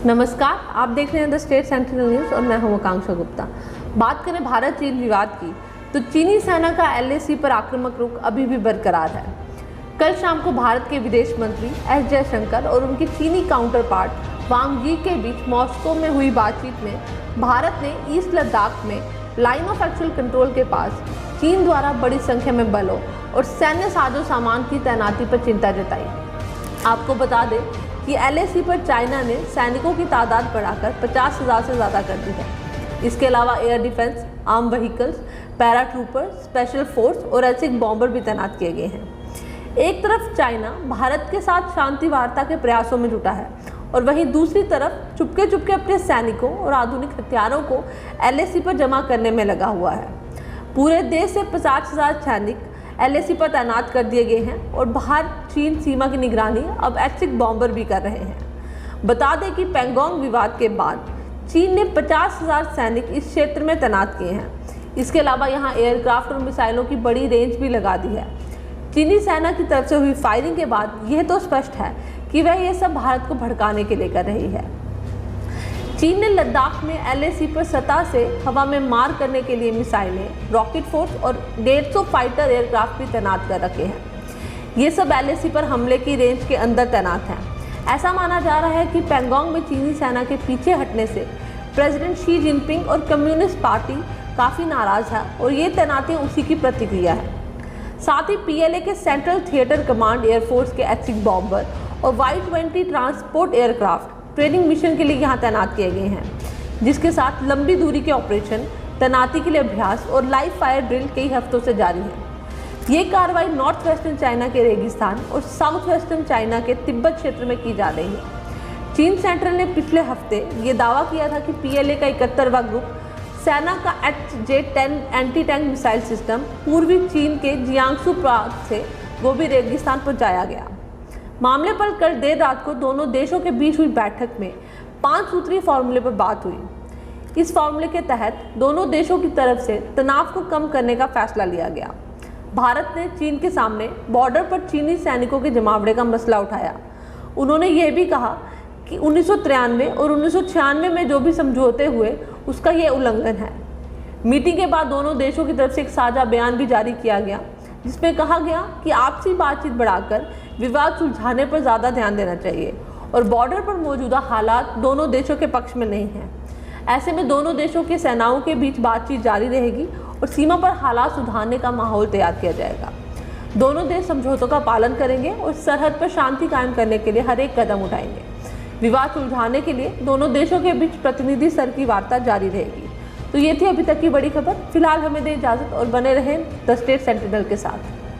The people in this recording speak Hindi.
नमस्कार, आप देख रहे हैं द स्टेट सेंट्रल न्यूज़ और मैं हूं आकांक्षा गुप्ता। बात करें भारत चीन विवाद की तो चीनी सेना का एलएसी पर आक्रामक रुख अभी भी बरकरार है। कल शाम को भारत के विदेश मंत्री एस जयशंकर और उनके चीनी काउंटर पार्ट वांग यी के बीच मॉस्को में हुई बातचीत में भारत ने ईस्ट लद्दाख में लाइन ऑफ एक्चुअल कंट्रोल के पास चीन द्वारा बड़ी संख्या में बलों और सैन्य साजो सामान की तैनाती पर चिंता जताई। आपको बता दें कि एलएसी पर चाइना ने सैनिकों की तादाद बढ़ाकर 50,000 से ज़्यादा कर दी है। इसके अलावा air defence, arm vehicles, paratrooper, special force और एसिक बॉम्बर भी तैनात किए गए हैं। एक तरफ चाइना भारत के साथ शांति वार्ता के प्रयासों में जुटा है और वहीं दूसरी तरफ चुपके चुपके अपने सैनिकों और आधुनिक हथियारों को एलएसी पर जमा करने में लगा हुआ है। पूरे देश से 50,000 सैनिक एलएसी पर तैनात कर दिए गए हैं और बाहर चीन सीमा की निगरानी अब एसिक बॉम्बर भी कर रहे हैं। बता दें कि पैंगोंग विवाद के बाद चीन ने 50,000 सैनिक इस क्षेत्र में तैनात किए हैं। इसके अलावा यहां एयरक्राफ्ट और मिसाइलों की बड़ी रेंज भी लगा दी है। चीनी सेना की तरफ से हुई फायरिंग के बाद यह तो स्पष्ट है कि वह ये सब भारत को भड़काने के लिए कर रही है। चीन ने लद्दाख में एलएसी पर सतह से हवा में मार करने के लिए मिसाइलें, रॉकेट फोर्स और 150 फाइटर एयरक्राफ्ट भी तैनात कर रखे हैं। ये सब एलएसी पर हमले की रेंज के अंदर तैनात हैं। ऐसा माना जा रहा है कि पैंगोंग में चीनी सेना के पीछे हटने से प्रेसिडेंट शी जिनपिंग और कम्युनिस्ट पार्टी काफ़ी नाराज़ है और ये तैनाती उसी की प्रतिक्रिया है। साथ ही पीएलए के सेंट्रल थिएटर कमांड एयरफोर्स के एसिक बॉम्बर और Y-20 transport aircraft training mission के लिए यहाँ तैनात किए गए हैं, जिसके साथ लंबी दूरी के ऑपरेशन, तैनाती के लिए अभ्यास और लाइव फायर ड्रिल कई हफ्तों से जारी है। ये कार्रवाई नॉर्थ वेस्टर्न चाइना के रेगिस्तान और साउथ वेस्टर्न चाइना के तिब्बत क्षेत्र में की जा रही है। चीन सेंट्रल ने पिछले हफ्ते ये दावा किया था कि पीएलए का 71वां ग्रुप सेना का HJ-10 anti tank missile system पूर्वी चीन के जियांगसू प्रांत से गोबी रेगिस्तान पर जाया गया। मामले पर कल देर रात को दोनों देशों के बीच हुई बैठक में 5 सूत्रीय फॉर्मूले पर बात हुई। इस फॉर्मूले के तहत दोनों देशों की तरफ से तनाव को कम करने का फैसला लिया गया। भारत ने चीन के सामने बॉर्डर पर चीनी सैनिकों के जमावड़े का मसला उठाया। उन्होंने ये भी कहा कि 1993 और 1996 में जो भी समझौते हुए उसका ये उल्लंघन है। मीटिंग के बाद दोनों देशों की तरफ से एक साझा बयान भी जारी किया गया, जिसमें कहा गया कि आपसी बातचीत बढ़ाकर विवाद सुलझाने पर ज़्यादा ध्यान देना चाहिए और बॉर्डर पर मौजूदा हालात दोनों देशों के पक्ष में नहीं हैं। ऐसे में दोनों देशों की सेनाओं के बीच बातचीत जारी रहेगी और सीमा पर हालात सुधारने का माहौल तैयार किया जाएगा। दोनों देश समझौतों का पालन करेंगे और सरहद पर शांति कायम करने के लिए हर एक कदम उठाएंगे। विवाद सुलझाने के लिए दोनों देशों के बीच प्रतिनिधि स्तर की वार्ता जारी रहेगी। तो ये थी अभी तक की बड़ी खबर। फिलहाल हमें दें इजाज़त और बने रहें द स्टेट सेंटिनल के साथ।